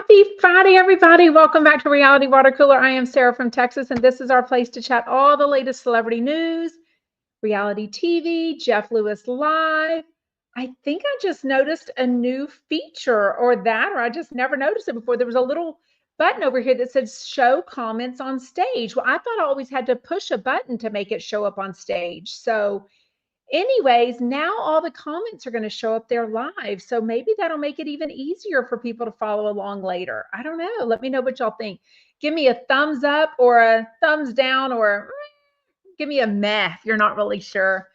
Happy Friday, everybody. Welcome back to Reality Water Cooler. I am Sarah from Texas, and this is our place to chat all the latest celebrity news, reality TV, Jeff Lewis Live. I think I just noticed a new feature or I just never noticed it before. There was a little button over here that said show comments on stage. Well, I thought I always had to push a button to make it show up on stage. So anyways, now all the comments are going to show up there live. So maybe that'll make it even easier for people to follow along later. I don't know. Let me know what y'all think. Give me a thumbs up or a thumbs down or give me a meh if you're not really sure.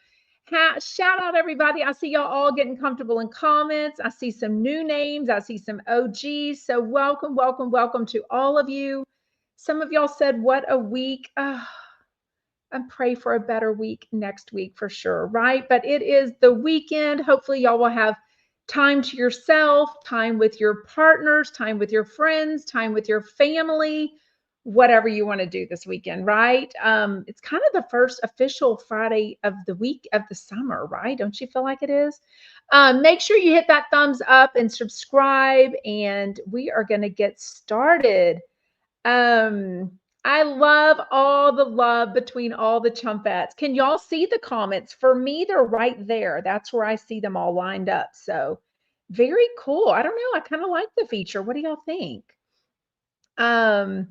Shout out everybody. I see y'all all getting comfortable in comments. I see some new names. I see some OGs. So welcome, welcome, welcome to all of you. Some of y'all said, what a week. And pray for a better week next week for sure, right? But it is the weekend. Hopefully, y'all will have time to yourself, time with your partners, time with your friends, time with your family, whatever you want to do this weekend, right? It's kind of the first official Friday of the week of the summer, right? Don't you feel like it is? Make sure you hit that thumbs up and subscribe, and we are going to get started. I love all the love between all the chumpettes. Can y'all see the comments? For me, they're right there. That's where I see them all lined up. So very cool. I don't know. I kind of like the feature. What do y'all think? Michael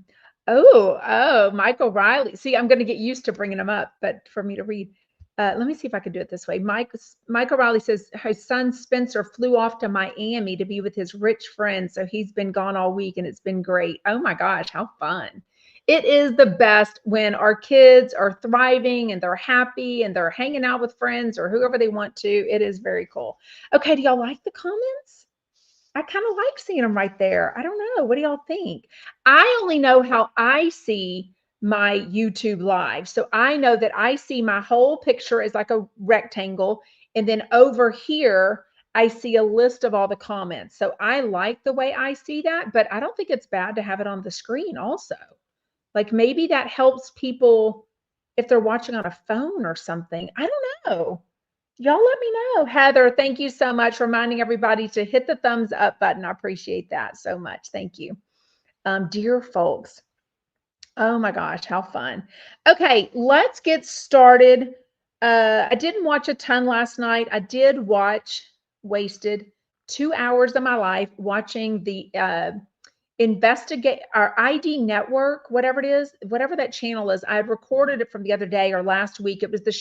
Riley. See, I'm going to get used to bringing them up, but for me to read, let me see if I can do it this way. Michael Riley says his son Spencer flew off to Miami to be with his rich friends. So he's been gone all week and it's been great. Oh my gosh, how fun. It is the best when our kids are thriving and they're happy and they're hanging out with friends or whoever they want to. It is very cool. Okay, do y'all like the comments? I kind of like seeing them right there. I don't know. What do y'all think? I only know how I see my YouTube live. So I know that I see my whole picture as like a rectangle. And then over here, I see a list of all the comments. So I like the way I see that, but I don't think it's bad to have it on the screen also. Like maybe that helps people if they're watching on a phone or something. I don't know. Y'all let me know. Heather, thank you so much for reminding everybody to hit the thumbs up button. I appreciate that so much. Thank you. Dear folks. Oh my gosh, how fun. Okay, let's get started. I didn't watch a ton last night. I did wasted 2 hours of my life watching the investigate our ID network, whatever it is, whatever that channel is. I had recorded it from the other day or last week. It was the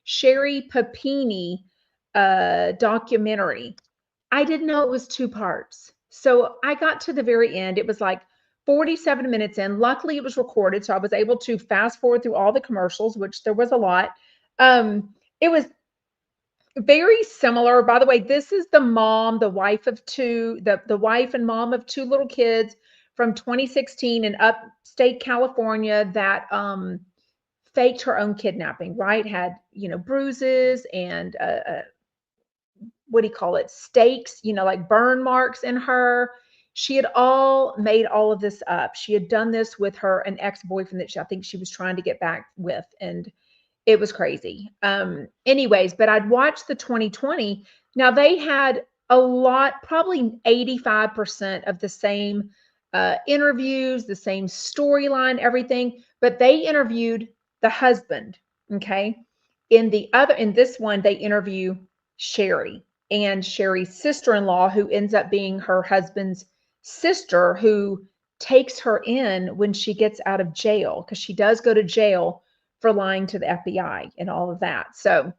Sherri Papini documentary. I didn't know it was 2 parts. So I got to the very end. It was like 47 minutes in. Luckily, it was recorded, so I was able to fast forward through all the commercials, which there was a lot. It was very similar. By the way, this is the mom, the wife of two, the wife and mom of 2 little kids from 2016 in upstate California that faked her own kidnapping, right? Had, bruises and what do you call it? Stakes, like burn marks in her. She had made all of this up. She had done this with an ex-boyfriend that I think she was trying to get back with. And it was crazy. Anyways, but I'd watched the 2020. Now they had a lot, probably 85% of the same interviews, the same storyline, everything, but they interviewed the husband. Okay. In this one, they interview Sherri and Sherri's sister-in-law, who ends up being her husband's sister, who takes her in when she gets out of jail, because she does go to jail for lying to the FBI and all of that. So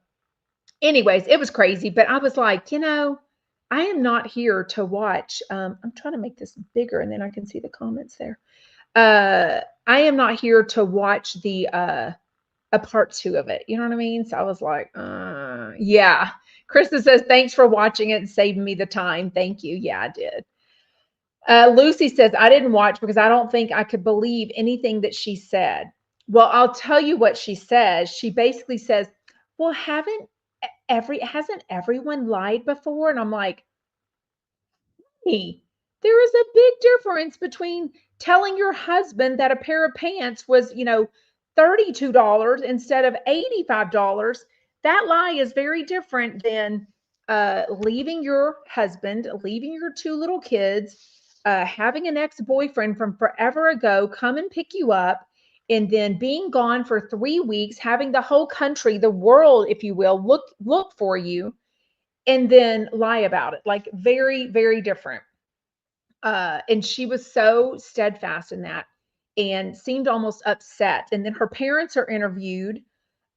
anyways, it was crazy, but I was like, I am not here to watch. I'm trying to make this bigger and then I can see the comments there. I am not here to watch the a part 2 of it. You know what I mean? So I was like, yeah. Krista says, thanks for watching it and saving me the time. Thank you. Yeah, I did. Lucy says, I didn't watch because I don't think I could believe anything that she said. Well, I'll tell you what she says. She basically says, well, hasn't everyone lied before? And I'm like, hey, there is a big difference between telling your husband that a pair of pants was, $32 instead of $85. That lie is very different than leaving your husband, leaving your 2 little kids, having an ex-boyfriend from forever ago come and pick you up, and then being gone for 3 weeks, having the whole country, the world, if you will, look for you, and then lie about it. Like very, very different. And she was so steadfast in that and seemed almost upset. And then her parents are interviewed.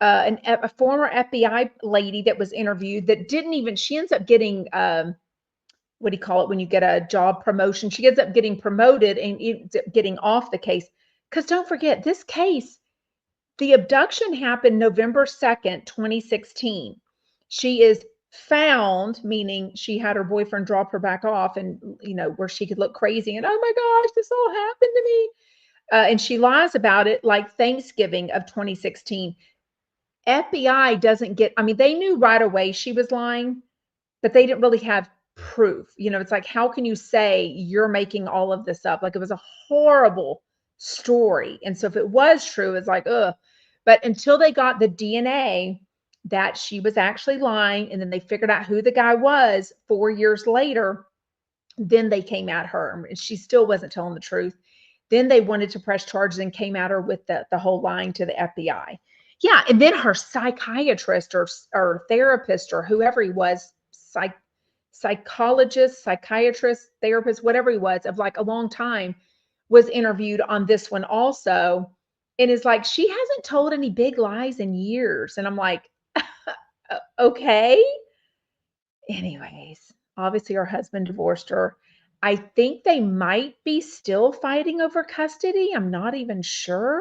A former FBI lady that was interviewed that didn't even, she ends up getting, what do you call it when you get a job promotion? She ends up getting promoted and ends up getting off the case. Because don't forget, this case, the abduction happened November 2nd, 2016. She is found, meaning she had her boyfriend drop her back off and, where she could look crazy and, oh my gosh, this all happened to me. And she lies about it like Thanksgiving of 2016. FBI doesn't get, I mean, they knew right away she was lying, but they didn't really have proof. It's like, how can you say you're making all of this up? Like, it was a horrible story. And so if it was true, it's like, ugh. But until they got the DNA that she was actually lying, and then they figured out who the guy was 4 years later, then they came at her and she still wasn't telling the truth. Then they wanted to press charges and came at her with the whole lying to the FBI. Yeah. And then her psychiatrist or therapist or whoever he was, psychologist, psychiatrist, therapist, whatever he was, of like a long time, was interviewed on this one also, and is like, she hasn't told any big lies in years. And I'm like, okay. Anyways, obviously her husband divorced her. I think they might be still fighting over custody. I'm not even sure.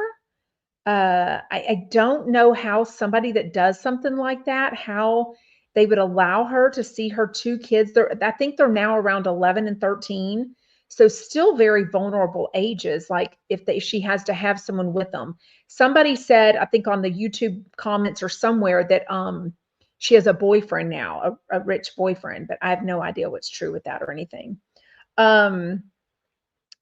I don't know how somebody that does something like that, how they would allow her to see her two kids. I think they're now around 11 and 13. So still very vulnerable ages. Like if she has to have someone with them. Somebody said, I think on the YouTube comments or somewhere, that she has a boyfriend now, a rich boyfriend, but I have no idea what's true with that or anything.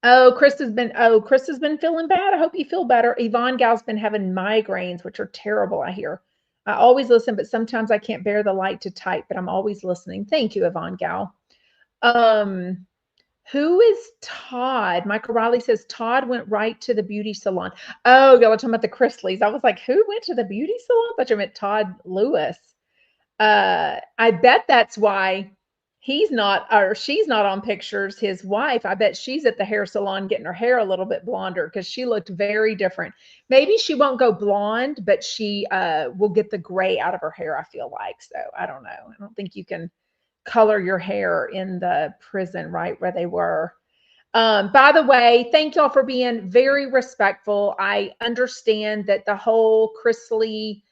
Chris has been feeling bad. I hope you feel better. Yvonne Gal's been having migraines, which are terrible, I hear. I always listen, but sometimes I can't bear the light to type, but I'm always listening. Thank you, Yvonne Gal. Who is Todd? Michael Riley says Todd went right to the beauty salon. Oh, y'all are talking about the Chrisleys. I was like, who went to the beauty salon? But you meant Todd Lewis. I bet that's why he's not, or she's not on pictures. His wife, I bet she's at the hair salon getting her hair a little bit blonder because she looked very different. Maybe she won't go blonde, but she will get the gray out of her hair, I feel like. So I don't know. I don't think you can color your hair in the prison, right, where they were. By the way, thank y'all for being very respectful. I understand that the whole Chrisley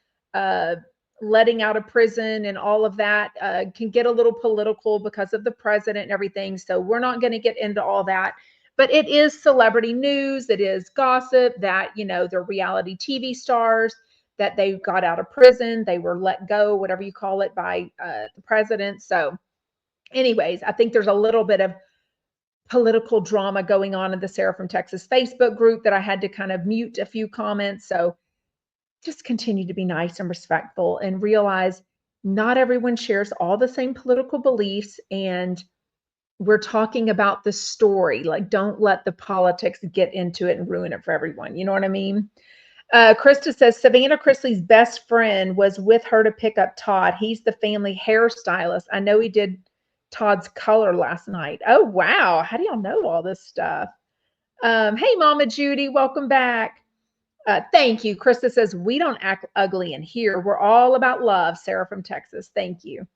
letting out of prison and all of that can get a little political because of the president and everything. So we're not going to get into all that. But it is celebrity news. It is gossip that, they're reality TV stars, that they got out of prison. They were let go, whatever you call it, by the president. So anyways, I think there's a little bit of political drama going on in the Sarah from Texas Facebook group that I had to kind of mute a few comments. So just continue to be nice and respectful and realize not everyone shares all the same political beliefs. And we're talking about the story. Like, don't let the politics get into it and ruin it for everyone. You know what I mean? Krista says Savannah Chrisley's best friend was with her to pick up Todd. He's the family hairstylist. I know he did Todd's color last night. Oh, wow. How do y'all know all this stuff? Hey, Mama Judy, welcome back. Thank you. Krista says, we don't act ugly in here. We're all about love. Sarah from Texas. Thank you.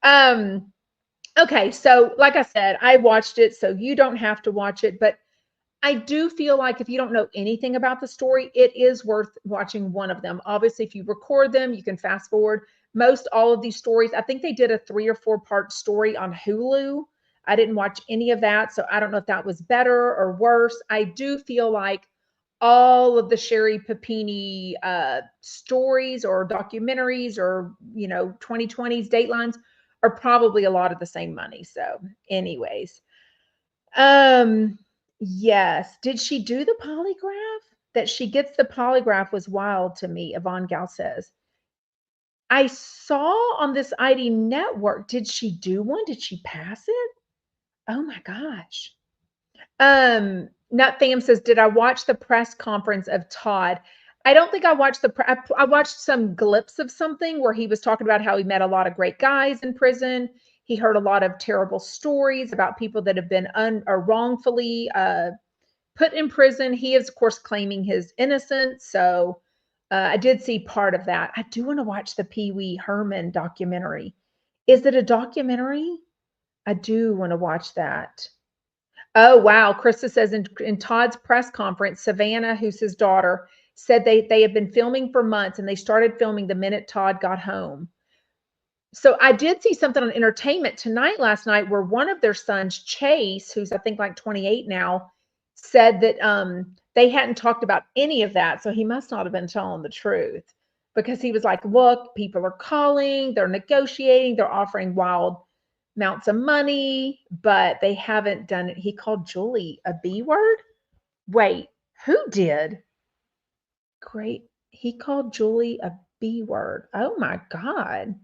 Okay. So like I said, I watched it, so you don't have to watch it, but I do feel like if you don't know anything about the story, it is worth watching one of them. Obviously, if you record them, you can fast forward. Most all of these stories, I think they did a 3 or 4 part story on Hulu. I didn't watch any of that, so I don't know if that was better or worse. I do feel like all of the Sherri Papini stories or documentaries or 2020s Datelines are probably a lot of the same money. So anyways, yes. Did she do the polygraph? That she gets the polygraph was wild to me, Yvonne Gal says. I saw on this ID network, did she do one? Did she pass it? Oh my gosh. Nut Fam says, did I watch the press conference of Todd? I don't think I watched I watched some glimpse of something where he was talking about how he met a lot of great guys in prison. He heard a lot of terrible stories about people that have been or wrongfully put in prison. He is, of course, claiming his innocence. So I did see part of that. I do want to watch the Pee Wee Herman documentary. Is it a documentary? I do want to watch that. Oh, wow. Krista says in Todd's press conference, Savannah, who's his daughter, said they had been filming for months and they started filming the minute Todd got home. So I did see something on Entertainment Tonight last night where one of their sons, Chase, who's I think like 28 now, said that they hadn't talked about any of that. So he must not have been telling the truth because he was like, look, people are calling, they're negotiating, they're offering wild amounts of money, but they haven't done it. He called Julie a B word. Wait, who did? Great. He called Julie a B word. Oh my God.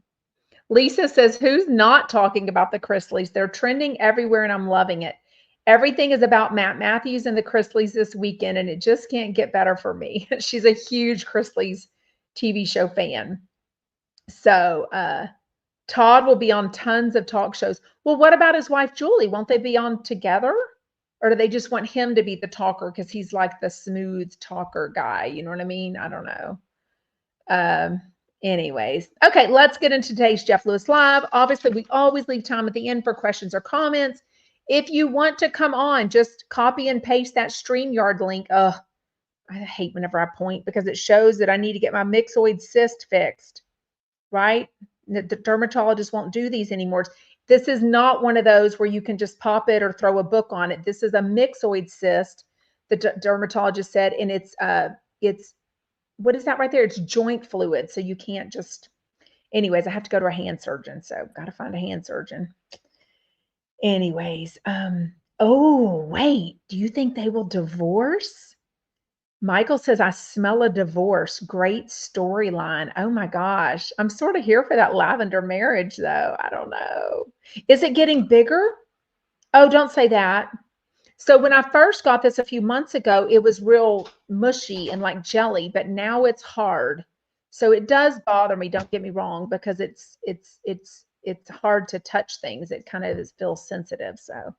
Lisa says, who's not talking about the Chrisleys? They're trending everywhere and I'm loving it. Everything is about Matt Matthews and the Chrisleys this weekend, and it just can't get better for me. She's a huge Chrisleys TV show fan. So Todd will be on tons of talk shows. Well, what about his wife, Julie? Won't they be on together? Or do they just want him to be the talker because he's like the smooth talker guy? You know what I mean? I don't know. Anyways, okay, let's get into today's Jeff Lewis Live. Obviously, we always leave time at the end for questions or comments. If you want to come on, just copy and paste that StreamYard link. I hate whenever I point because it shows that I need to get my myxoid cyst fixed, right? The dermatologist won't do these anymore. This is not one of those where you can just pop it or throw a book on it. This is a myxoid cyst, the dermatologist said, and it's what is that right there? It's joint fluid, so you can't just. Anyways, I have to go to a hand surgeon, so got to find a hand surgeon. Anyways, oh wait, do you think they will divorce? Michael says, I smell a divorce. Great storyline. Oh my gosh. I'm sort of here for that lavender marriage, though. I don't know. Is it getting bigger? Oh, don't say that. So when I first got this a few months ago, it was real mushy and like jelly, but now it's hard. So it does bother me, don't get me wrong, because it's hard to touch things. It kind of feels sensitive. So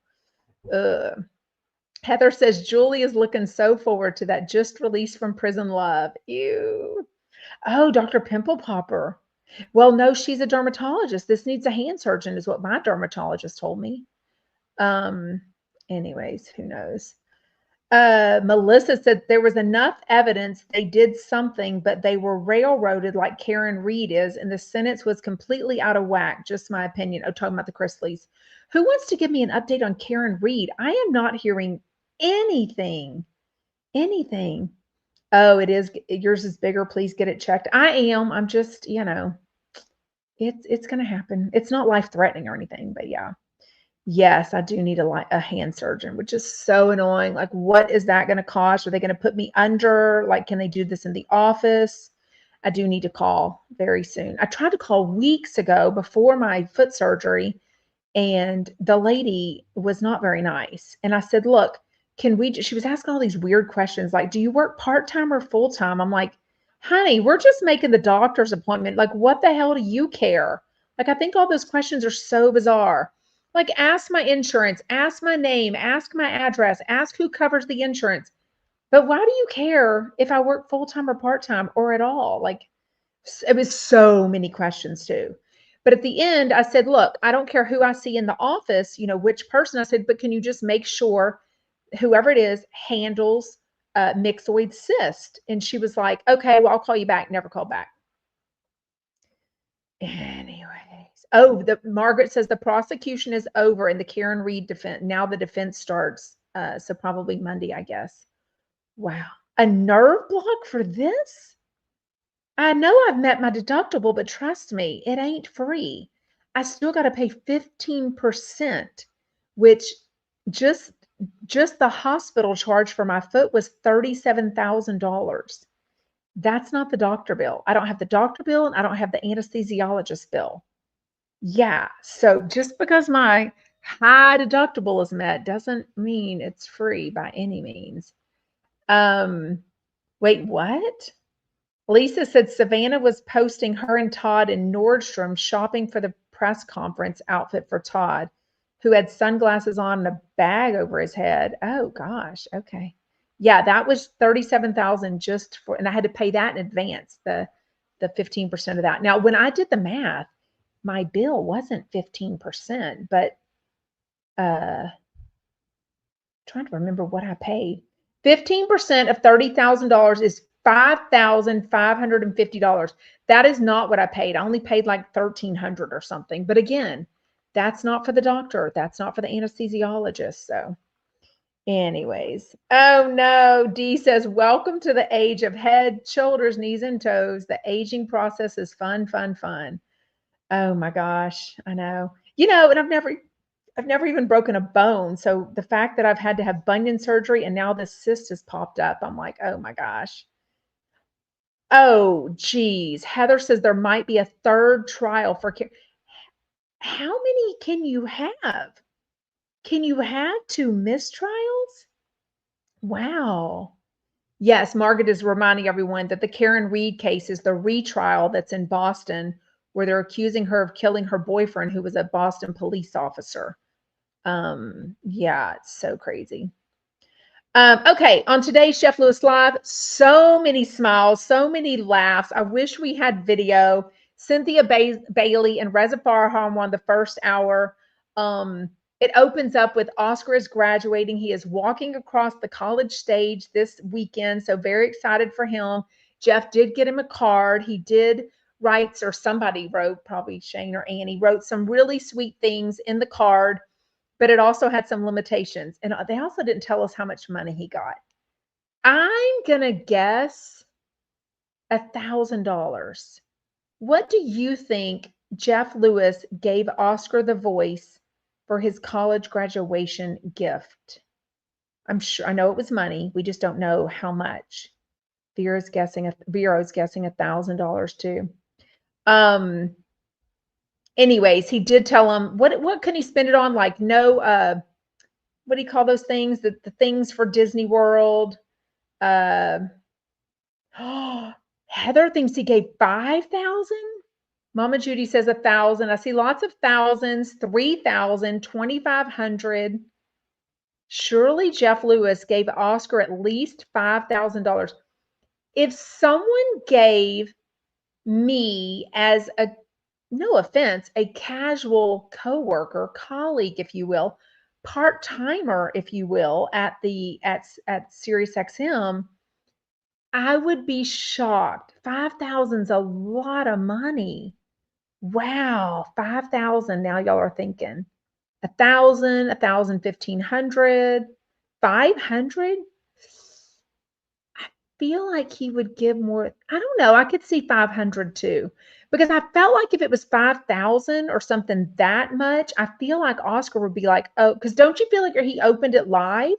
Heather says, Julie is looking so forward to that just released from prison love. Ew. Oh, Dr. Pimple Popper. Well, no, she's a dermatologist. This needs a hand surgeon, is what my dermatologist told me. Anyways, who knows? Melissa said there was enough evidence they did something, but they were railroaded like Karen Reed is, and the sentence was completely out of whack. Just my opinion. Oh, talking about the Chrisleys. Who wants to give me an update on Karen Reed? I am not hearing anything. Anything. Oh, it is. Yours is bigger. Please get it checked. I am. I'm just, it's going to happen. It's not life threatening or anything, but yeah. Yes, I do need a hand surgeon, which is so annoying. Like, what is that going to cost? Are they going to put me under? Like, can they do this in the office? I do need to call very soon. I tried to call weeks ago before my foot surgery, and the lady was not very nice. And I said, look, she was asking all these weird questions. Like, do you work part-time or full-time? I'm like, honey, we're just making the doctor's appointment. Like, what the hell do you care? Like, I think all those questions are so bizarre. Like, ask my insurance, ask my name, ask my address, ask who covers the insurance. But why do you care if I work full-time or part-time or at all? Like, it was so many questions too. But at the end, I said, look, I don't care who I see in the office, which person. I said, but can you just make sure whoever it is handles myxoid cyst? And she was like, okay, well, I'll call you back. Never called back. Anyways. Oh, Margaret says the prosecution is over in the Karen Reed defense. Now the defense starts. So probably Monday, I guess. Wow. A nerve block for this? I know I've met my deductible, but trust me, it ain't free. I still got to pay 15%, which just the hospital charge for my foot was $37,000. That's not the doctor bill. I don't have the doctor bill and I don't have the anesthesiologist bill. Yeah. So just because my high deductible is met doesn't mean it's free by any means. Wait, what? Lisa said Savannah was posting her and Todd in Nordstrom shopping for the press conference outfit for Todd, who had sunglasses on and a bag over his head. Oh gosh, okay. Yeah, that was 37,000 just for, and I had to pay that in advance, the 15% of that. Now, when I did the math, my bill wasn't 15%, but trying to remember what I paid. 15% of $30,000 is $5,550. That is not what I paid. I only paid like $1,300 or something. But again, that's not for the doctor. That's not for the anesthesiologist. So, anyways, oh no, Dee says, welcome to the age of head, shoulders, knees, and toes. The aging process is fun, fun, fun. Oh my gosh, I know. And I've never even broken a bone. So the fact that I've had to have bunion surgery and now this cyst has popped up, I'm like, oh my gosh. Oh, geez. Heather says there might be a third trial for care. How many can you have? Can you have 2 mistrials? Wow. Yes, Margaret is reminding everyone that the Karen Reed case is the retrial that's in Boston, where they're accusing her of killing her boyfriend, who was a Boston police officer. Yeah, it's so crazy. Okay, on today's Chef Lewis Live, so many smiles, so many laughs. I wish we had video. Cynthia Bailey and Reza Farahan won the first hour. It opens up with Oscar is graduating. He is walking across the college stage this weekend, so very excited for him. Jeff did get him a card. He did write, or somebody wrote, probably Shane or Annie, wrote some really sweet things in the card, but it also had some limitations. And they also didn't tell us how much money he got. I'm going to guess $1,000. What do you think Jeff Lewis gave Oscar the Voice for his college graduation gift? I know it was money. We just don't know how much. Vero's guessing $1,000 too. Anyways, he did tell him what can he spend it on? Like no what do you call those things? The things for Disney World. Heather thinks he gave 5,000. Mama Judy says 1,000. I see lots of thousands. 3,000, 2,500. Surely Jeff Lewis gave Oscar at least $5,000. If someone gave me, as a, no offense, a casual coworker, colleague, if you will, part-timer, if you will, at SiriusXM, I would be shocked. 5,000's a lot of money. Wow, 5,000. Now y'all are thinking 1,000, 1,000, 1,500, 500. I feel like he would give more. I don't know. I could see 500 too, because I felt like if it was 5,000 or something that much, I feel like Oscar would be like, oh, because don't you feel like he opened it live?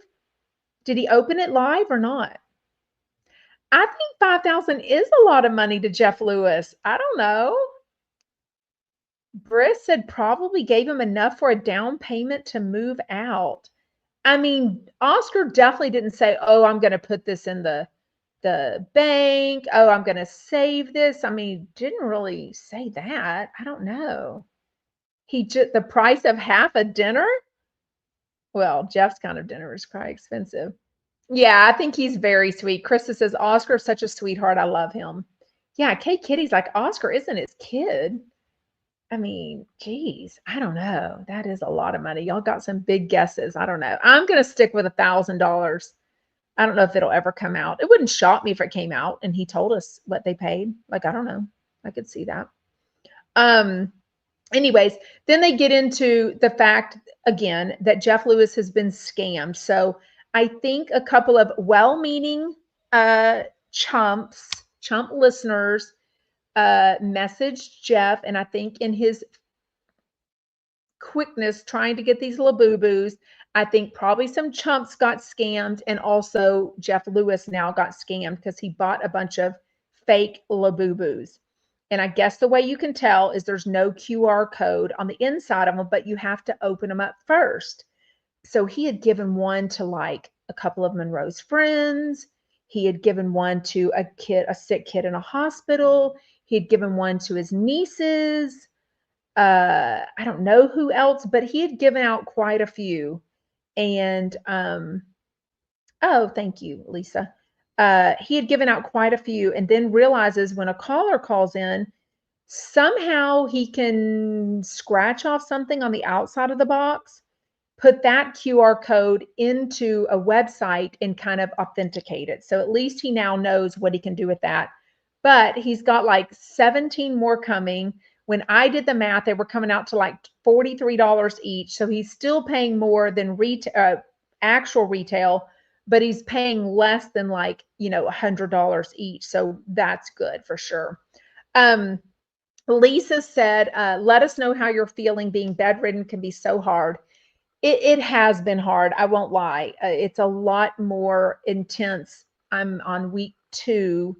Did he open it live or not? I think 5,000 is a lot of money to Jeff Lewis. I don't know. Briss said probably gave him enough for a down payment to move out. I mean, Oscar definitely didn't say, oh, I'm going to put this in the bank. Oh, I'm going to save this. I mean, didn't really say that. I don't know. He just, the price of half a dinner? Well, Jeff's kind of dinner is quite expensive. Yeah, I think he's very sweet. Krista says, Oscar's such a sweetheart. I love him. Yeah, Kate Kitty's like, Oscar isn't his kid. I mean, geez, I don't know. That is a lot of money. Y'all got some big guesses. I don't know. I'm going to stick with $1,000. I don't know if it'll ever come out. It wouldn't shock me if it came out and he told us what they paid. Like, I don't know. I could see that. Anyways, then they get into the fact again that Jeff Lewis has been scammed. So I think a couple of well-meaning chump listeners messaged Jeff, and I think in his quickness trying to get these Laboobos, I think probably some chumps got scammed, and also Jeff Lewis now got scammed because he bought a bunch of fake Laboobos. And I guess the way you can tell is there's no QR code on the inside of them, but you have to open them up first. So he had given one to like a couple of Monroe's friends. He had given one to a sick kid in a hospital. He had given one to his nieces. I don't know who else, but he had given out quite a few. And oh, thank you, Lisa. He had given out quite a few, and then realizes when a caller calls in, somehow he can scratch off something on the outside of the box, put that QR code into a website and kind of authenticate it. So at least he now knows what he can do with that. But he's got like 17 more coming. When I did the math, they were coming out to like $43 each. So he's still paying more than actual retail, but he's paying less than like, $100 each. So that's good for sure. Lisa said, let us know how you're feeling. Being bedridden can be so hard. It has been hard. I won't lie. It's a lot more intense. I'm on week 2.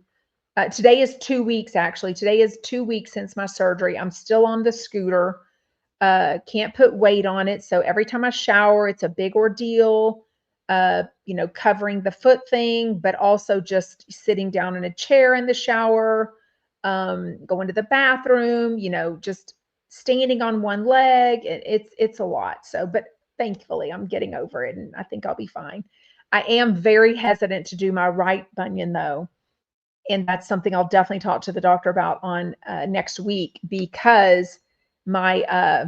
Today is 2 weeks, actually. Today is 2 weeks since my surgery. I'm still on the scooter. Can't put weight on it. So every time I shower, it's a big ordeal, covering the foot thing, but also just sitting down in a chair in the shower, going to the bathroom, just standing on one leg. It's a lot. So, but thankfully I'm getting over it and I think I'll be fine. I am very hesitant to do my right bunion though. And that's something I'll definitely talk to the doctor about on next week, because I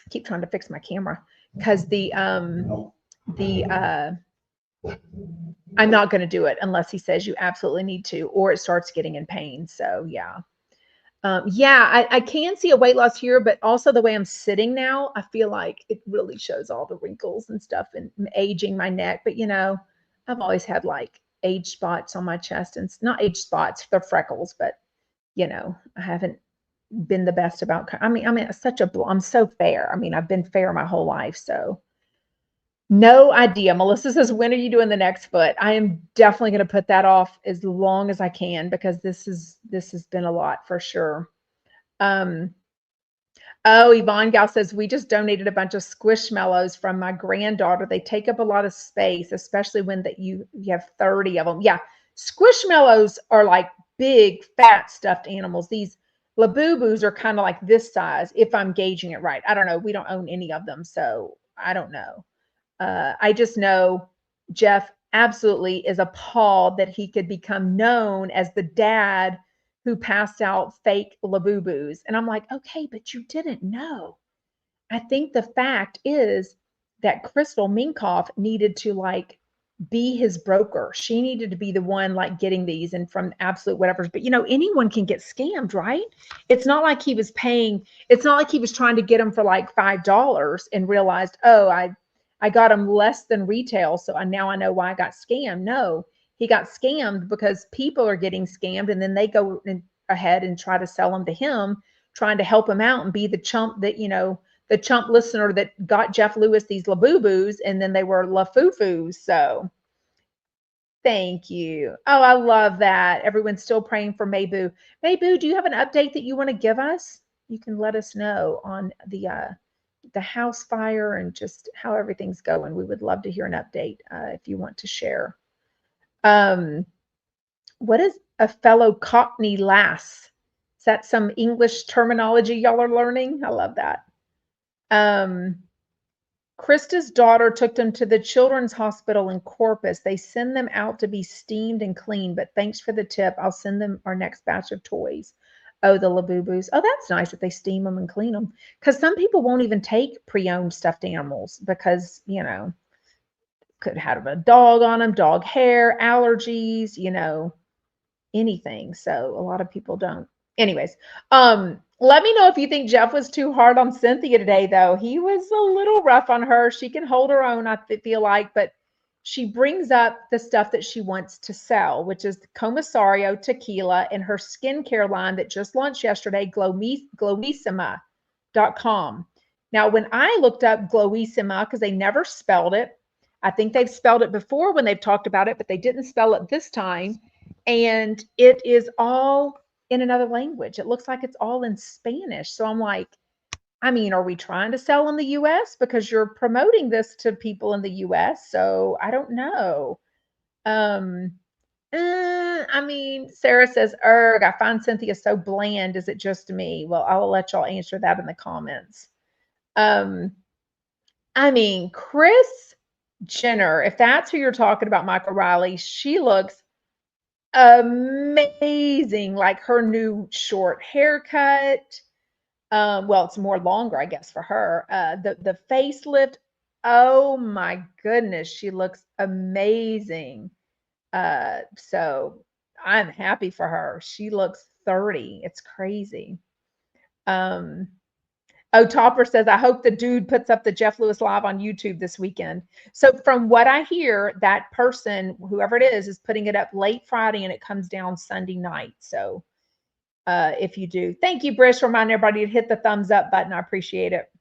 keep trying to fix my camera because I'm not going to do it unless he says you absolutely need to, or it starts getting in pain. So yeah. I can see a weight loss here, but also the way I'm sitting now, I feel like it really shows all the wrinkles and stuff and aging my neck. But I've always had like age spots on my chest, and not age spots, they're freckles, but I haven't been the best about, I'm so fair. I've been fair my whole life. So no idea. Melissa says, when are you doing the next foot? I am definitely going to put that off as long as I can, because this has been a lot for sure. Yvonne Gal says, we just donated a bunch of Squishmallows from my granddaughter. They take up a lot of space, especially when you have 30 of them. Yeah. Squishmallows are like big, fat stuffed animals. These Laboobos are kind of like this size, if I'm gauging it right. I don't know. We don't own any of them, so I don't know. I just know Jeff absolutely is appalled that he could become known as the dad who passed out fake Laboobos. And I'm like, okay, but you didn't know. I think the fact is that Crystal Minkoff needed to like be his broker. She needed to be the one like getting these and from absolute whatever. But anyone can get scammed, right? It's not like he was paying. It's not like he was trying to get them for like $5 and realized, oh, I got them less than retail, so now I know why I got scammed. No, he got scammed because people are getting scammed, and then they go ahead and try to sell them to him, trying to help him out and be the chump that, the chump listener that got Jeff Lewis these Laboobos, and then they were LaFoofus. So thank you. Oh, I love that. Everyone's still praying for Maboo. Maboo, do you have an update that you want to give us? You can let us know on the house fire and just how everything's going. We would love to hear an update if you want to share. What is a fellow Cockney lass? Is that some English terminology y'all are learning? I love that. Krista's daughter took them to the children's hospital in Corpus. They send them out to be steamed and cleaned, but thanks for the tip. I'll send them our next batch of toys. Oh, the Laboobos. Oh, that's nice that they steam them and clean them. Because some people won't even take pre-owned stuffed animals because, could have a dog on them, dog hair, allergies, anything. So a lot of people don't. Anyways, let me know if you think Jeff was too hard on Cynthia today, though. He was a little rough on her. She can hold her own, I feel like, but she brings up the stuff that she wants to sell, which is Comisario tequila and her skincare line that just launched yesterday, glowissima.com. Now, when I looked up Glowissima, because they never spelled it, I think they've spelled it before when they've talked about it, but they didn't spell it this time. And it is all in another language. It looks like it's all in Spanish. So I'm like, I mean, are we trying to sell in the US? Because you're promoting this to people in the US. So I don't know. Um, I mean, Sarah says, "Erg, I find Cynthia so bland. Is it just me?" Well, I'll let y'all answer that in the comments. I mean, Kris Jenner, if that's who you're talking about, Michael Riley, she looks amazing. Like her new short haircut. Well, it's more longer, I guess, for her. The facelift. Oh my goodness, she looks amazing. So I'm happy for her. She looks 30. It's crazy. Um, oh, Topper says, I hope the dude puts up the Jeff Lewis live on YouTube this weekend. So from what I hear, that person, whoever it is putting it up late Friday and it comes down Sunday night. So if you do, thank you, Brish, for reminding everybody to hit the thumbs up button. I appreciate it.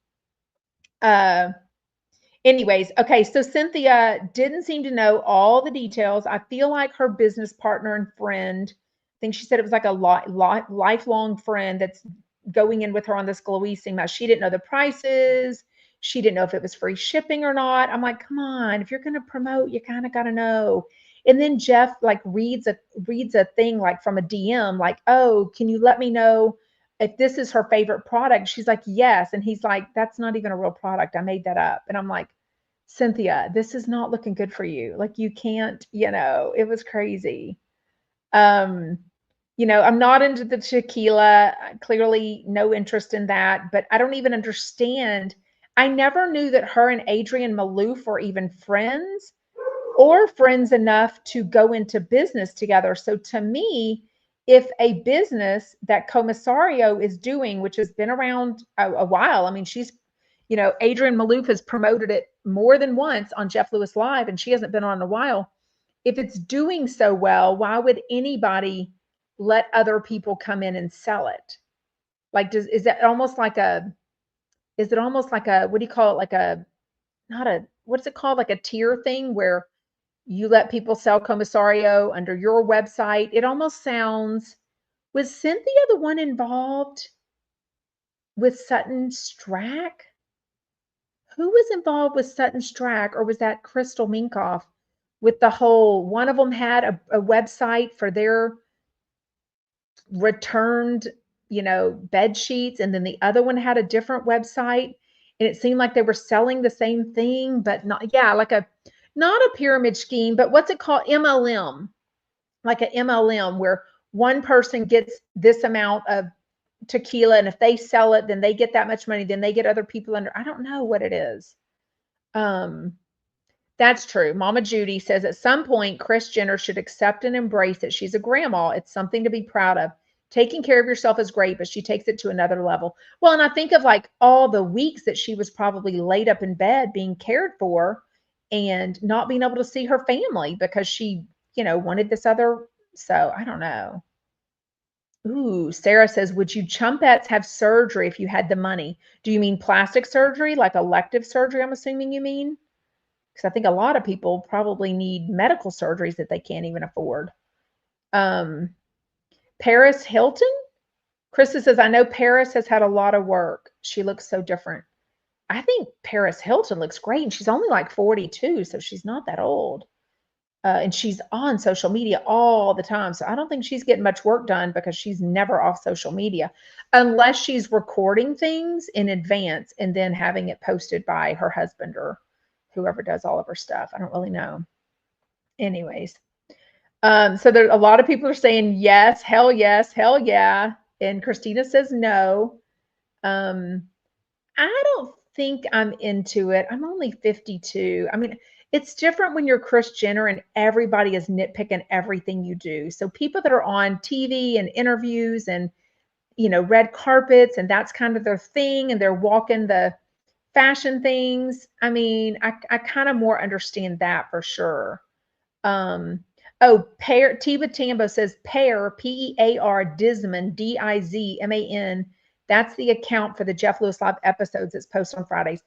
Anyways, okay, so Cynthia didn't seem to know all the details. I feel like her business partner and friend, I think she said it was like a lifelong friend that's going in with her on this Glouise thing. Now, she didn't know the prices. She didn't know if it was free shipping or not. I'm like, come on, if you're going to promote, you kind of got to know. And then Jeff like reads a thing like from a DM, like, oh, can you let me know if this is her favorite product? She's like, yes. And he's like, that's not even a real product. I made that up. And I'm like, Cynthia, this is not looking good for you. Like you can't, it was crazy. I'm not into the tequila, clearly no interest in that, but I don't even understand. I never knew that her and Adrienne Maloof were even friends or friends enough to go into business together. So to me, if a business that Commissario is doing, which has been around a while, I mean, she's, Adrienne Maloof has promoted it more than once on Jeff Lewis Live, and she hasn't been on in a while. If it's doing so well, why would anybody let other people come in and sell it? Like, is it almost like a, what do you call it? Like what's it called? Like a tier thing where you let people sell Commissario under your website. It almost sounds, was Cynthia the one involved with Sutton Strack? Who was involved with Sutton Strack, or was that Crystal Minkoff with the whole, one of them had a website for their returned, bed sheets, and then the other one had a different website, and it seemed like they were selling the same thing, but not, like not a pyramid scheme, but what's it called? MLM, like an MLM where one person gets this amount of tequila, and if they sell it, then they get that much money, then they get other people under. I don't know what it is. That's true. Mama Judy says at some point Kris Jenner should accept and embrace it. She's a grandma. It's something to be proud of. Taking care of yourself is great, but she takes it to another level. Well, and I think of like all the weeks that she was probably laid up in bed being cared for and not being able to see her family because she, wanted this other. So I don't know. Ooh, Sarah says, would you chumpettes have surgery if you had the money? Do you mean plastic surgery, like elective surgery? I'm assuming you mean, because I think a lot of people probably need medical surgeries that they can't even afford. Paris Hilton? Krista says, I know Paris has had a lot of work. She looks so different. I think Paris Hilton looks great, and she's only like 42, so she's not that old. And she's on social media all the time. So I don't think she's getting much work done because she's never off social media unless she's recording things in advance and then having it posted by her husband or whoever does all of her stuff. I don't really know. Anyways, so there's a lot of people are saying yes, hell yeah. And Christina says no. I don't think I'm into it. I'm only 52. I mean, it's different when you're Kris Jenner and everybody is nitpicking everything you do. So people that are on TV and interviews and, red carpets, and that's kind of their thing, and they're walking the fashion things. I mean, I kind of more understand that for sure. Tiva Tambo says Pear, Pear Disman, Dizman. That's the account for the Jeff Lewis Live episodes that's posted on Fridays.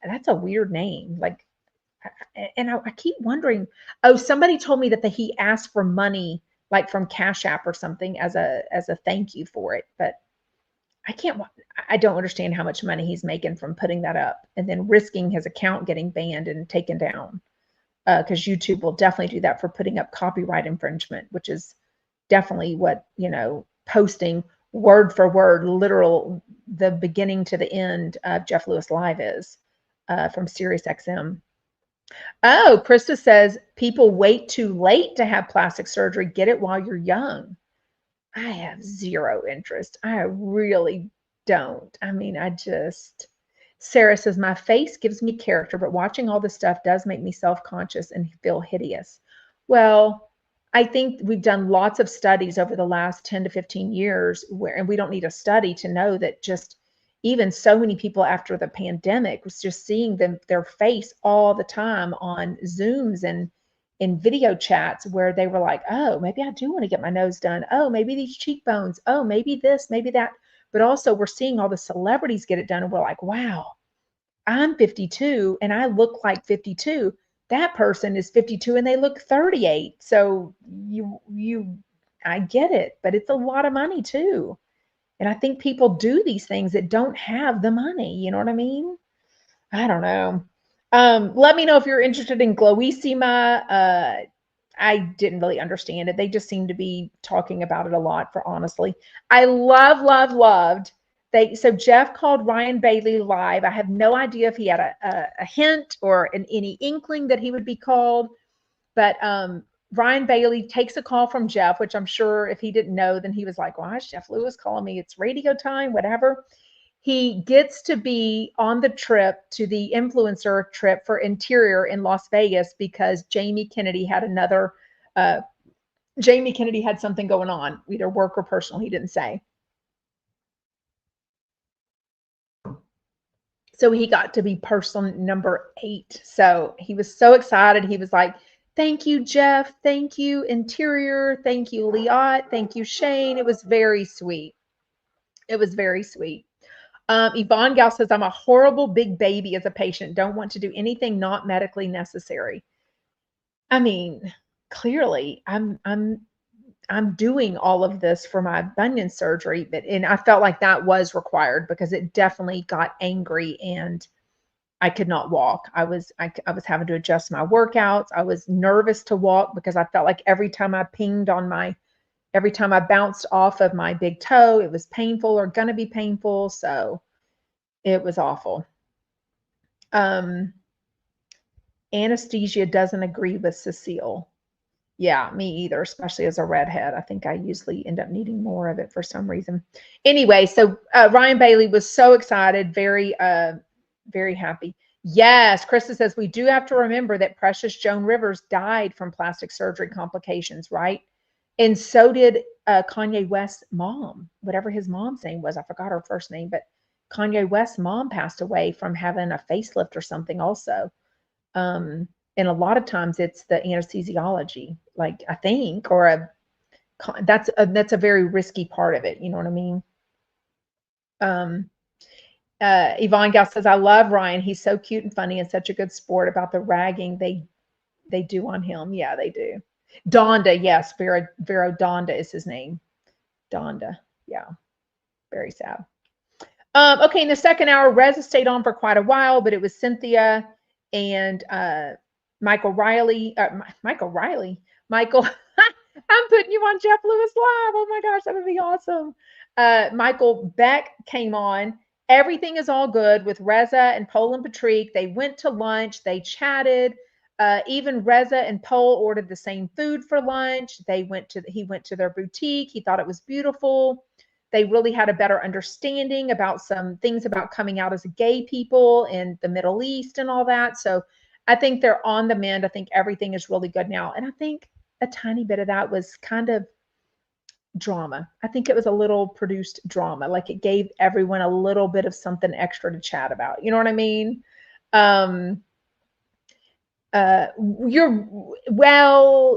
That's a weird name. And I keep wondering. Oh, somebody told me that he asked for money like from Cash App or something as a thank you for it. But I don't understand how much money he's making from putting that up and then risking his account getting banned and taken down. Because YouTube will definitely do that for putting up copyright infringement, which is definitely what, posting word for word, literal, the beginning to the end of Jeff Lewis Live is from SiriusXM. Oh, Krista says people wait too late to have plastic surgery. Get it while you're young. I have zero interest. I really don't. I mean, Sarah says, my face gives me character, but watching all this stuff does make me self-conscious and feel hideous. Well, I think we've done lots of studies over the last 10 to 15 years and we don't need a study to know that just even so many people after the pandemic was just seeing their face all the time on Zooms and in video chats where they were like, oh, maybe I do want to get my nose done. Oh, maybe these cheekbones. Oh, maybe this, maybe that. But also we're seeing all the celebrities get it done. And we're like, wow, I'm 52 and I look like 52. That person is 52 and they look 38. So I get it, but it's a lot of money too. And I think people do these things that don't have the money. You know what I mean? I don't know. Let me know if you're interested in Gloissima. I didn't really understand it. They just seem to be talking about it a lot, for honestly. I loved. So Jeff called Ryan Bailey live. I have no idea if he had a hint or any inkling that he would be called, but Ryan Bailey takes a call from Jeff, which I'm sure if he didn't know, then he was like, why is Jeff Lewis calling me? It's radio time, whatever. He gets to be on the trip to the influencer trip for Interior in Las Vegas because Jamie Kennedy had something going on, either work or personal. He didn't say. So he got to be person number 8. So he was so excited. He was like, thank you, Jeff. Thank you, Interior. Thank you, Liat. Thank you, Shane. It was very sweet. Yvonne Gal says, I'm a horrible big baby as a patient. Don't want to do anything not medically necessary. I mean, clearly I'm doing all of this for my bunion surgery, and I felt like that was required because it definitely got angry and I could not walk. I was having to adjust my workouts. I was nervous to walk because I felt like every time I bounced off of my big toe, it was painful or going to be painful. So it was awful. Anesthesia doesn't agree with Cecile. Yeah, me either, especially as a redhead. I think I usually end up needing more of it for some reason. Anyway, so Ryan Bailey was so excited, very happy. Yes, Krista says we do have to remember that precious Joan Rivers died from plastic surgery complications, right? And so did Kanye West's mom, whatever his mom's name was. I forgot her first name, but Kanye West's mom passed away from having a facelift or something also. And a lot of times it's the anesthesiology, like I think, or that's a very risky part of it. You know what I mean? Yvonne Gal says, I love Ryan. He's so cute and funny and such a good sport about the ragging they do on him. Yeah, they do. Donda, yes, Vero Donda is his name. Donda, yeah, very sad. Okay, in the second hour, Reza stayed on for quite a while, but it was Cynthia and Michael Riley. Michael, I'm putting you on Jeff Lewis Live. Oh my gosh, that would be awesome. Michael Beck came on. Everything is all good with Reza and Paul and Patrick. They went to lunch. They chatted. Even Reza and Paul ordered the same food for lunch. He went to their boutique. He thought it was beautiful. They really had a better understanding about some things about coming out as gay people in the Middle East and all that. So I think they're on the mend. I think everything is really good now. And I think a tiny bit of that was kind of drama. I think it was a little produced drama. Like it gave everyone a little bit of something extra to chat about. You know what I mean?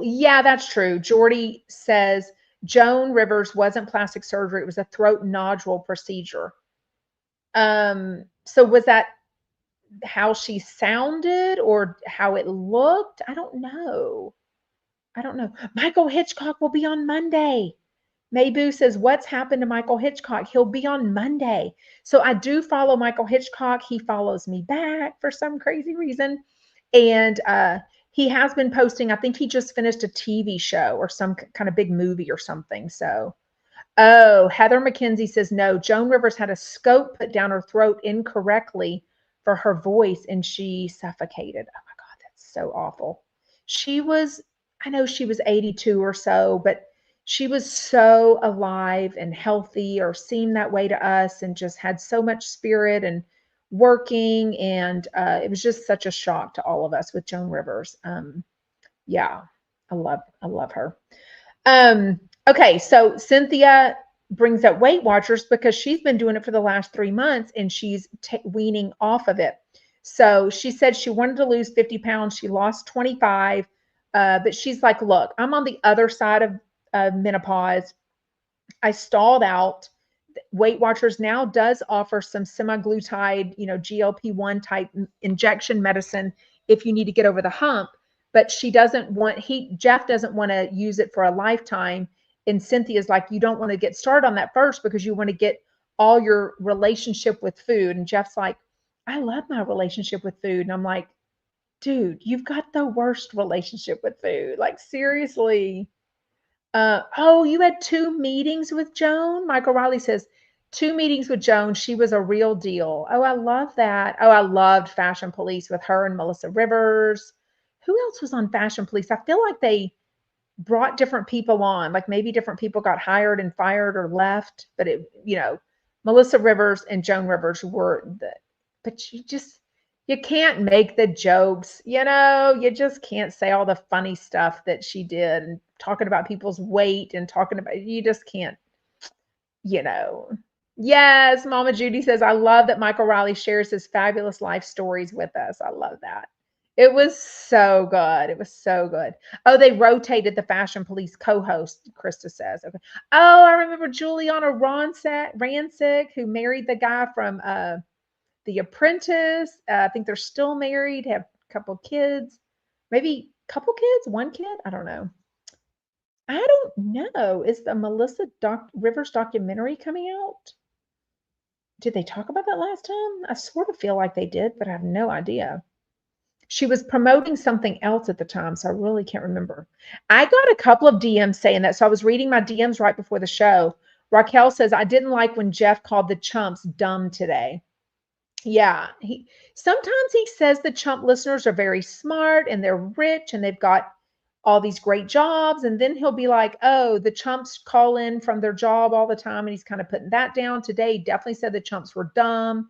Yeah, that's true. Jordy says Joan Rivers wasn't plastic surgery. It was a throat nodule procedure. So was that how she sounded or how it looked? I don't know. I don't know. Michael Hitchcock will be on Monday. Mayboo says, what's happened to Michael Hitchcock? He'll be on Monday. So I do follow Michael Hitchcock. He follows me back for some crazy reason. And he has been posting, I think he just finished a TV show or some kind of big movie or something. So, oh, Heather McKenzie says, no, Joan Rivers had a scope put down her throat incorrectly for her voice and she suffocated. Oh my God, that's so awful. She was, I know she was 82 or so, but she was so alive and healthy, or seemed that way to us, and just had so much spirit and working. And it was just such a shock to all of us with Joan Rivers. Yeah, I love her. Okay, so Cynthia brings up Weight Watchers because she's been doing it for the last 3 months and she's weaning off of it. So she said she wanted to lose 50 pounds. She lost 25, but she's like, look, I'm on the other side of menopause. I stalled out. Weight Watchers now does offer some semaglutide, GLP-1 type injection medicine if you need to get over the hump. But she doesn't want, Jeff doesn't want to use it for a lifetime. And Cynthia's like, you don't want to get started on that first because you want to get all your relationship with food. And Jeff's like, I love my relationship with food. And I'm like, dude, you've got the worst relationship with food. Like, seriously. Oh, you had 2 meetings with Joan? Michael Riley says, 2 meetings with Joan. She was a real deal. Oh, I love that. Oh, I loved Fashion Police with her and Melissa Rivers. Who else was on Fashion Police? I feel like they brought different people on, like maybe different people got hired and fired or left, but Melissa Rivers and Joan Rivers were but you can't make the jokes, you just can't say all the funny stuff that she did and talking about people's weight and talking about, you just can't, you know. Yes, Mama Judy says, I love that Michael Riley shares his fabulous life stories with us. I love that. It was so good. It was so good. Oh, they rotated the Fashion Police co-host, Krista says. Okay. Oh, I remember Juliana Rancic, who married the guy from The Apprentice. I think they're still married, have a couple kids, maybe a couple kids, one kid. I don't know. I don't know. Is the Melissa Rivers documentary coming out? Did they talk about that last time? I sort of feel like they did, but I have no idea. She was promoting something else at the time, so I really can't remember. I got a couple of DMs saying that. So I was reading my DMs right before the show. Raquel says, I didn't like when Jeff called the chumps dumb today. Yeah, sometimes he says the chump listeners are very smart and they're rich and they've got all these great jobs. And then he'll be like, oh, the chumps call in from their job all the time. And he's kind of putting that down. Today, he definitely said the chumps were dumb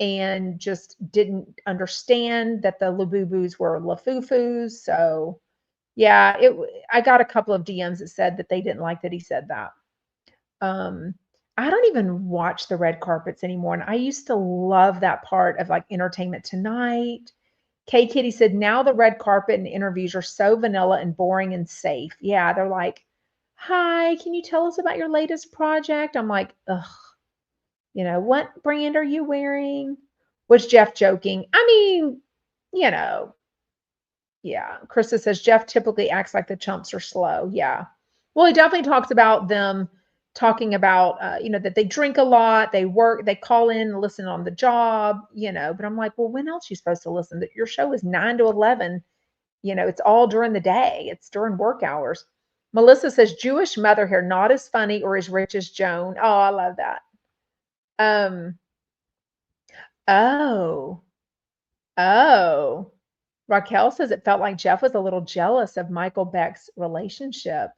and just didn't understand that the Laboobos were Lafufus. So yeah, I got a couple of DMs that said that they didn't like that he said that. I don't even watch the red carpets anymore. And I used to love that part of like Entertainment Tonight. Kay Kitty said, now the red carpet and interviews are so vanilla and boring and safe. Yeah, they're like, hi, can you tell us about your latest project? I'm like, ugh, what brand are you wearing? Was Jeff joking? I mean, yeah. Krista says, Jeff typically acts like the chumps are slow. Yeah. Well, he definitely talks about them talking about, that they drink a lot, they work, they call in and listen on the job, but I'm like, well, when else are you supposed to listen? That your show is 9 to 11, it's all during the day. It's during work hours. Melissa says, Jewish mother here, not as funny or as rich as Joan. Oh, I love that. Oh, Raquel says it felt like Jeff was a little jealous of Michael Beck's relationship.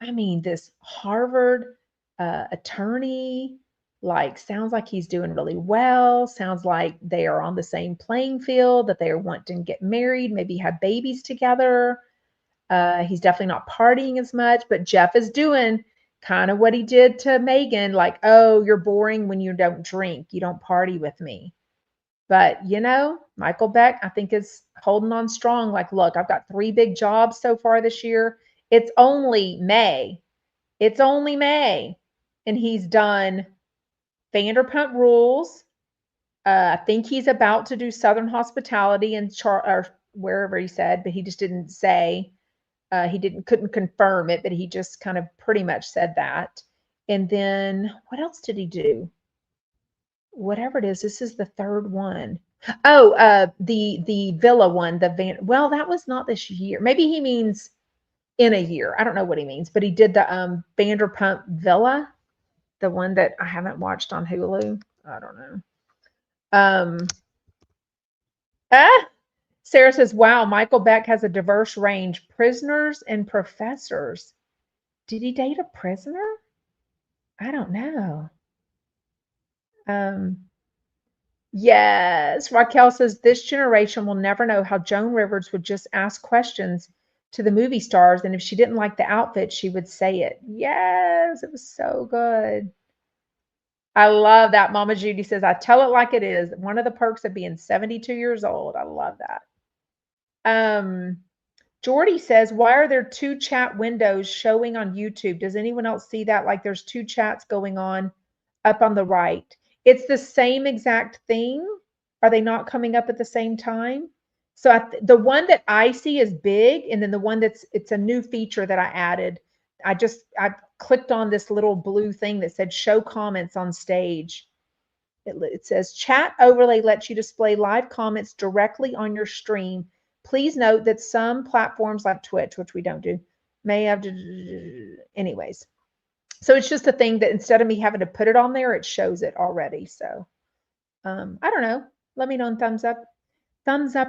I mean, this Harvard attorney, sounds like he's doing really well. Sounds like they are on the same playing field, that they are wanting to get married, maybe have babies together. He's definitely not partying as much, but Jeff is doing kind of what he did to Megan, like, oh, you're boring when you don't drink, you don't party with me. But, Michael Beck, I think, is holding on strong. Like, look, I've got 3 big jobs so far this year. It's only May. And he's done Vanderpump Rules. I think he's about to do Southern Hospitality or wherever he said, but he just didn't say. He couldn't confirm it, but he just kind of pretty much said that. And then what else did he do? Whatever it is, this is the third one. Oh, the villa one, well, that was not this year. Maybe he means in a year. I don't know what he means, but he did the Vanderpump Villa, the one that I haven't watched on Hulu. I don't know. Sarah says, wow, Michael Beck has a diverse range. Prisoners and professors. Did he date a prisoner? I don't know. Yes. Raquel says, this generation will never know how Joan Rivers would just ask questions to the movie stars. And if she didn't like the outfit, she would say it. Yes. It was so good. I love that. Mama Judy says, I tell it like it is. One of the perks of being 72 years old. I love that. Jordy says, why are there two chat windows showing on YouTube? Does anyone else see that? Like there's two chats going on up on the right. It's the same exact thing. Are they not coming up at the same time? So the one that I see is big, and then the one it's a new feature that I added. I clicked on this little blue thing that said show comments on stage. It says chat overlay lets you display live comments directly on your stream. Please note that some platforms like Twitch, which we don't do, may have anyways. So it's just a thing that instead of me having to put it on there, it shows it already. So I don't know. Let me know in thumbs up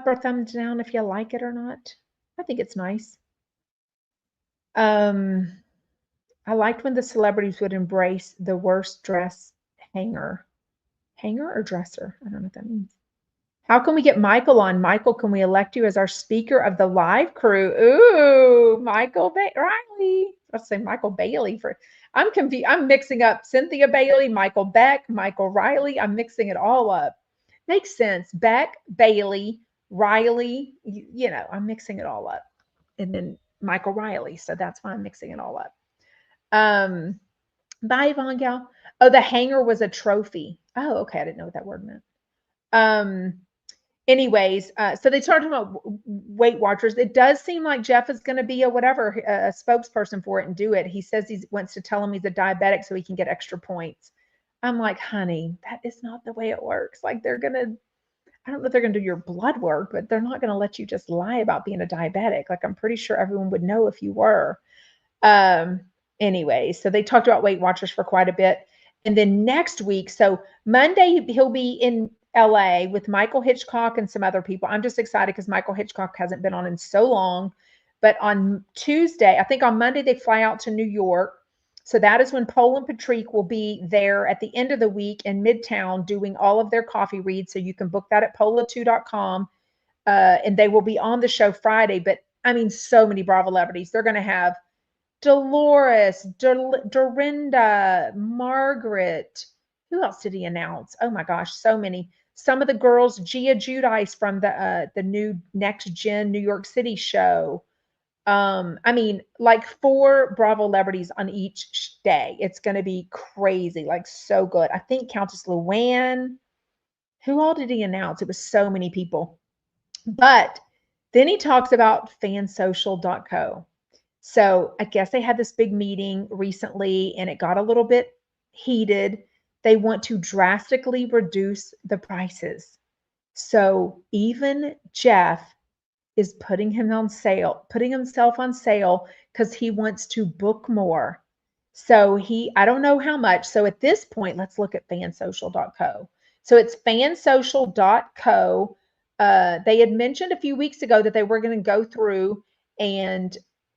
or thumbs down if you like it or not. I think it's nice. I liked when the celebrities would embrace the worst dress hanger. Hanger or dresser? I don't know what that means. How can we get Michael on? Michael, can we elect you as our speaker of the live crew? Ooh, Michael Riley. Let's say Michael Bailey for. I'm confused. I'm mixing up Cynthia Bailey, Michael Beck, Michael Riley. I'm mixing it all up. Makes sense. Beck, Bailey, Riley. You know, I'm mixing it all up. And then Michael Riley. So that's why I'm mixing it all up. Bye, Yvonne Gal. Oh, the hanger was a trophy. Oh, okay. I didn't know what that word meant. Anyways, so they started talking about Weight Watchers. It does seem like Jeff is going to be a spokesperson for it and do it. He says he wants to tell him he's a diabetic so he can get extra points. I'm like, honey, that is not the way it works. Like I don't know if they're going to do your blood work, but they're not going to let you just lie about being a diabetic. Like I'm pretty sure everyone would know if you were. Anyway, so they talked about Weight Watchers for quite a bit. And then next week, so Monday, he'll be in LA with Michael Hitchcock and some other people. I'm just excited because Michael Hitchcock hasn't been on in so long. But on Tuesday, I think on Monday, they fly out to New York. So that is when Paul and Patrick will be there at the end of the week in Midtown doing all of their coffee reads. So you can book that at pola2.com. And they will be on the show Friday. But I mean, so many Bravo celebrities. They're going to have Dolores, Dorinda, Margaret. Who else did he announce? Oh my gosh, so many. Some of the girls, Gia Giudice from the new Next Gen New York City show. I mean, like 4 Bravo celebrities on each day. It's going to be crazy, like so good. I think Countess Luann. Who all did he announce? It was so many people. But then he talks about FanSocial.co. So I guess they had this big meeting recently and it got a little bit heated. They want to drastically reduce the prices. So even Jeff is putting himself on sale because he wants to book more. So I don't know how much. So at this point, let's look at fansocial.co. So it's fansocial.co. They had mentioned a few weeks ago that they were going to go through and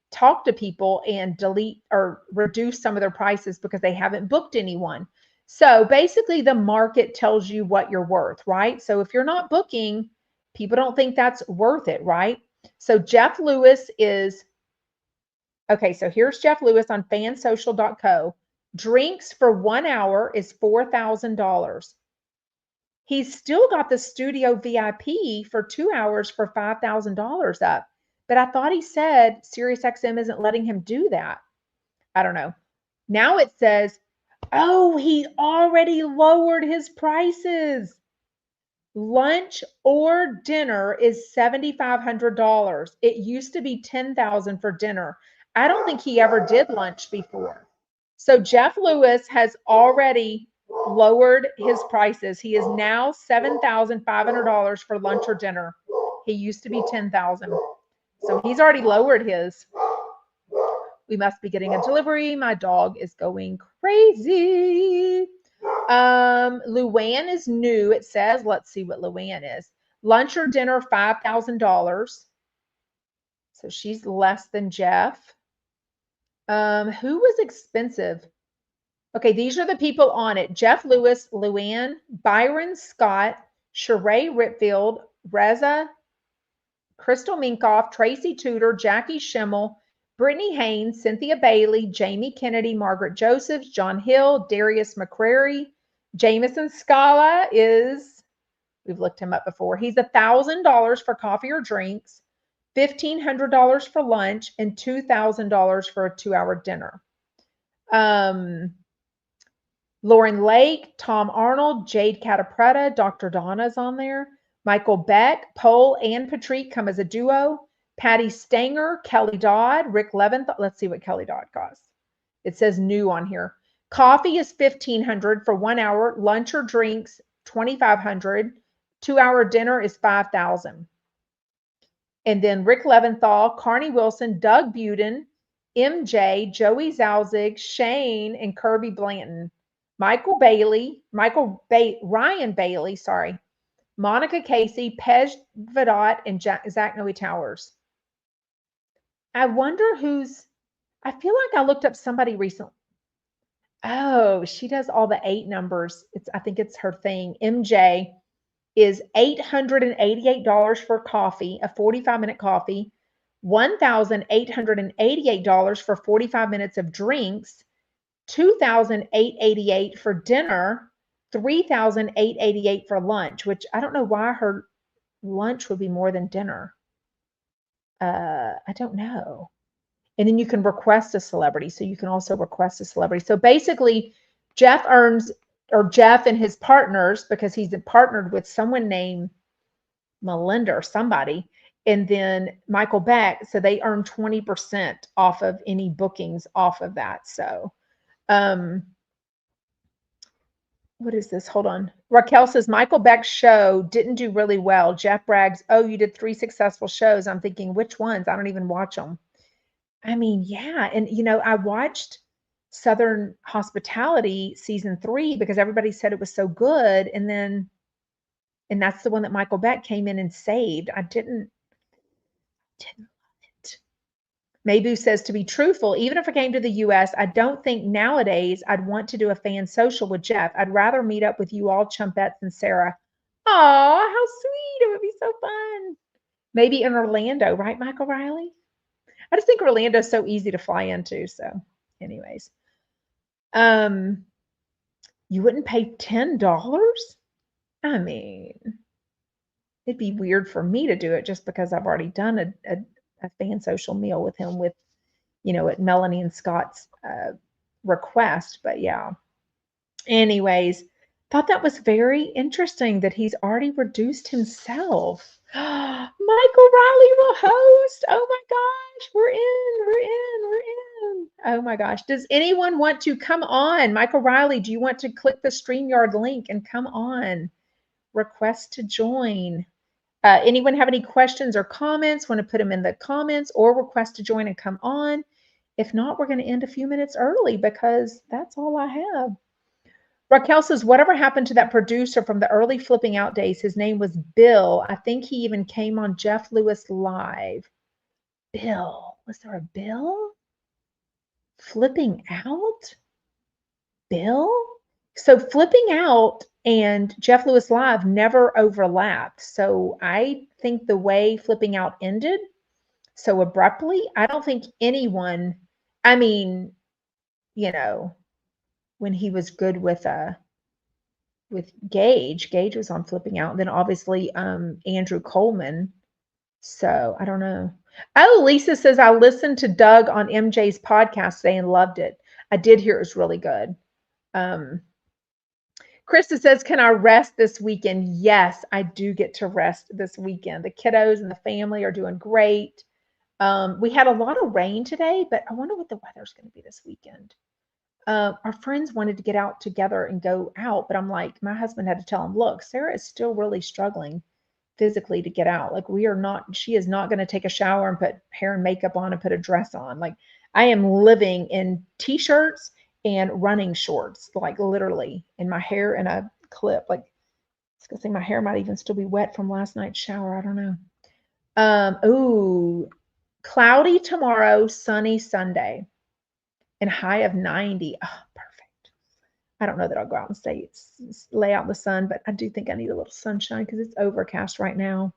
talk to people and delete or reduce some of their prices because they haven't booked anyone. So basically the market tells you what you're worth, right? So if you're not booking, people don't think that's worth it, right? So Jeff Lewis is, okay, so here's Jeff Lewis on fansocial.co. Drinks for 1 hour is $4,000. He's still got the studio VIP for 2 hours for $5,000 up. But I thought he said SiriusXM isn't letting him do that. I don't know. Now it says, oh, he already lowered his prices. Lunch or dinner is $7,500. It used to be $10,000 for dinner. I don't think he ever did lunch before. So Jeff Lewis has already lowered his prices. He is now $7,500 for lunch or dinner. He used to be $10,000. So he's already lowered his. We must be getting a delivery. My dog is going crazy. Luann is new. It says, let's see what Luann is. Lunch or dinner, $5,000. So she's less than Jeff. Who was expensive? Okay, these are the people on it. Jeff Lewis, Luann, Byron Scott, Sherri Ripfield, Reza, Crystal Minkoff, Tracy Tudor, Jackie Schimmel, Brittany Haynes, Cynthia Bailey, Jamie Kennedy, Margaret Josephs, John Hill, Darius McCrary, Jameson Scala is, we've looked him up before. He's $1,000 for coffee or drinks, $1,500 for lunch, and $2,000 for a 2-hour dinner. Lauren Lake, Tom Arnold, Jade Catapretta, Dr. Donna's on there. Michael Beck, Pohl and Patrick come as a duo. Patty Stanger, Kelly Dodd, Rick Leventhal. Let's see what Kelly Dodd costs. It says new on here. Coffee is $1,500 for 1 hour. Lunch or drinks, $2,500. 2-hour dinner is $5,000. And then Rick Leventhal, Carney Wilson, Doug Buden, MJ, Joey Zalzig, Shane, and Kirby Blanton. Ryan Bailey, sorry. Monica Casey, Pej Vidot, and Zach Noe Towers. I wonder I feel like I looked up somebody recently. Oh, she does all the 8 numbers. I think it's her thing. MJ is $888 for coffee, a 45-minute coffee, $1,888 for 45 minutes of drinks, $2,888 for dinner, $3,888 for lunch, which I don't know why her lunch would be more than dinner. I don't know. And then you can request a celebrity. So you can also request a celebrity. So basically, Jeff and his partners, because he's partnered with someone named Melinda or somebody, and then Michael Beck, so they earn 20% off of any bookings off of that. So what is this? Hold on. Raquel says, Michael Beck's show didn't do really well. Jeff brags, oh, you did 3 successful shows. I'm thinking, which ones? I don't even watch them. I mean, yeah. And, I watched Southern Hospitality season 3 because everybody said it was so good. And that's the one that Michael Beck came in and saved. I didn't love it. Mabu says, to be truthful, even if I came to the US, I don't think nowadays I'd want to do a FanSocial with Jeff. I'd rather meet up with you all chumpettes and Sarah. Oh, how sweet. It would be so fun. Maybe in Orlando, right, Michael Riley? I just think Orlando's so easy to fly into. So anyways, you wouldn't pay $10? I mean, it'd be weird for me to do it just because I've already done a FanSocial meal with him at Melanie and Scott's request. But yeah, anyways, thought that was very interesting that he's already reduced himself. Michael Riley will host. Oh my gosh, we're in. Oh my gosh. Does anyone want to come on? Michael Riley, do you want to click the StreamYard link and come on? Request to join. Anyone have any questions or comments? Want to put them in the comments or request to join and come on? If not, we're going to end a few minutes early because that's all I have. Raquel says, whatever happened to that producer from the early Flipping Out days? His name was Bill. I think he even came on Jeff Lewis Live. Bill. Was there a Bill? Flipping Out? Bill? So Flipping Out and Jeff Lewis Live never overlapped. So I think the way Flipping Out ended so abruptly, I don't think anyone, when he was good with Gage was on Flipping Out. And then obviously Andrew Coleman. So I don't know. Oh, Lisa says, I listened to Doug on MJ's podcast today and loved it. I did hear it was really good. Krista says, can I rest this weekend? Yes, I do get to rest this weekend. The kiddos and the family are doing great. We had a lot of rain today, but I wonder what the weather's going to be this weekend. Our friends wanted to get out together and go out, but I'm like, my husband had to tell him, look, Sarah is still really struggling physically to get out. Like she is not going to take a shower and put hair and makeup on and put a dress on. Like I am living in t-shirts and running shorts, like literally, in my hair in a clip. Like it's gonna say my hair might even still be wet from last night's shower. I don't know. Ooh, cloudy tomorrow, sunny Sunday, and high of 90. Oh, perfect. I don't know that I'll go out and lay out in the sun, but I do think I need a little sunshine because it's overcast right now.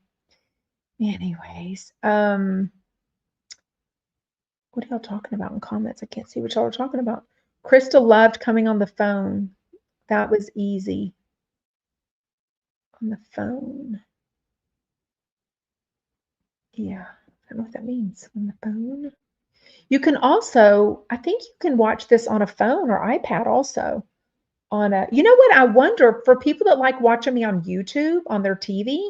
Anyways, what are y'all talking about in comments? I can't see what y'all are talking about. Krista loved coming on the phone. That was easy. On the phone. Yeah, I don't know what that means. On the phone. You can also, I think you can watch this on a phone or iPad also. You know what? I wonder for people that like watching me on YouTube on their TV,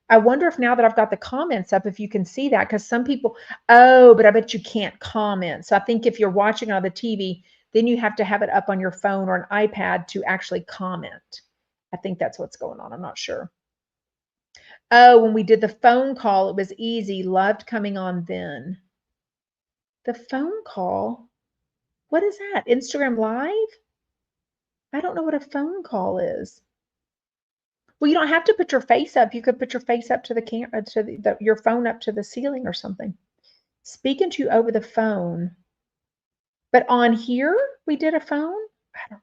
I wonder if now that I've got the comments up, if you can see that, because some people, but I bet you can't comment. So I think if you're watching on the TV, then you have to have it up on your phone or an iPad to actually comment. I think that's what's going on. I'm not sure. Oh, when we did the phone call, it was easy. Loved coming on then. The phone call? What is that? Instagram Live? I don't know what a phone call is. Well, you don't have to put your face up. You could put your face up to the camera, to your phone up to the ceiling or something. Speaking to you over the phone. But on here, we did a phone? I don't.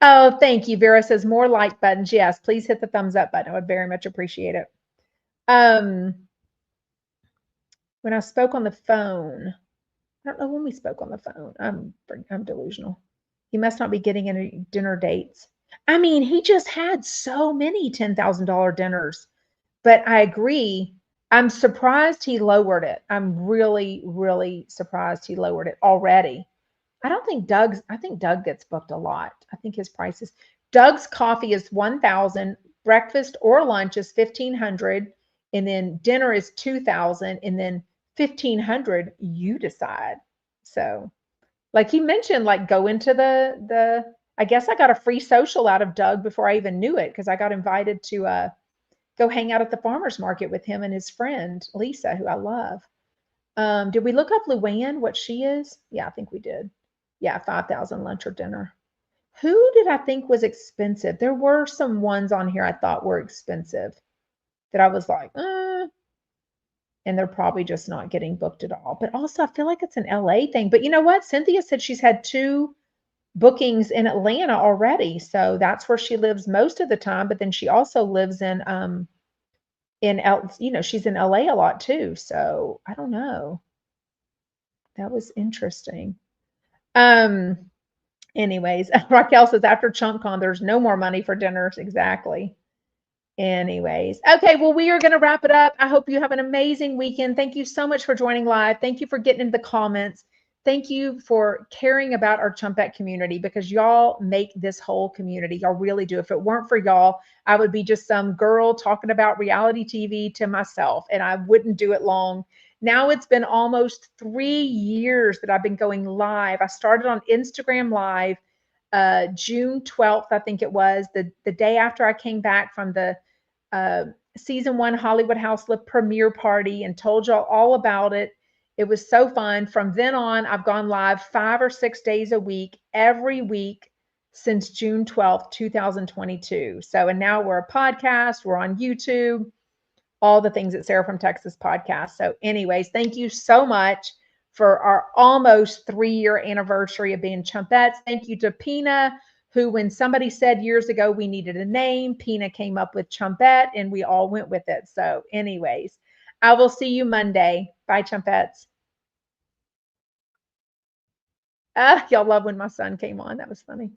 Oh, thank you. Vera says more like buttons. Yes, please hit the thumbs up button. I would very much appreciate it. When I spoke on the phone, I don't know when we spoke on the phone. I'm delusional. He must not be getting any dinner dates. I mean, he just had so many $10,000 dinners. But I agree. I'm surprised he lowered it. I'm really, really surprised he lowered it already. I think Doug gets booked a lot. I think his prices. Doug's coffee is 1,000, breakfast or lunch is 1,500, and then dinner is 2,000, and then 1,500 you decide. So, like you mentioned, like go into the I guess I got a free social out of Doug before I even knew it because I got invited to go hang out at the farmer's market with him and his friend, Lisa, who I love. Did we look up Luann, what she is? Yeah, I think we did. Yeah, 5,000 lunch or dinner. Who did I think was expensive? There were some ones on here I thought were expensive that I was like, and they're probably just not getting booked at all. But also, I feel like it's an LA thing. But you know what? Cynthia said she's had 2 bookings in Atlanta already. So that's where she lives most of the time. But then she also lives she's in LA a lot too. So I don't know. That was interesting. Anyways, Raquel says after ChumpCon, there's no more money for dinners. Exactly. Anyways, okay, well, we are going to wrap it up. I hope you have an amazing weekend. Thank you so much for joining live. Thank you for getting into the comments. Thank you for caring about our Chumpette community because y'all make this whole community. Y'all really do. If it weren't for y'all, I would be just some girl talking about reality TV to myself, and I wouldn't do it long. Now it's been almost 3 years that I've been going live. I started on Instagram Live June 12th, I think it was, the day after I came back from the season 1 Hollywood House premiere party and told y'all all about it. It was so fun. From then on, I've gone live 5 or 6 days a week, every week since June 12th, 2022. So, and now we're a podcast, we're on YouTube, all the things at Sarah from Texas podcast. So anyways, thank you so much for our almost 3-year anniversary of being Chumpettes. Thank you to Pina, who when somebody said years ago we needed a name, Pina came up with Chumpette and we all went with it. So anyways, I will see you Monday. Bye, Chumpettes. Y'all love when my son came on. That was funny.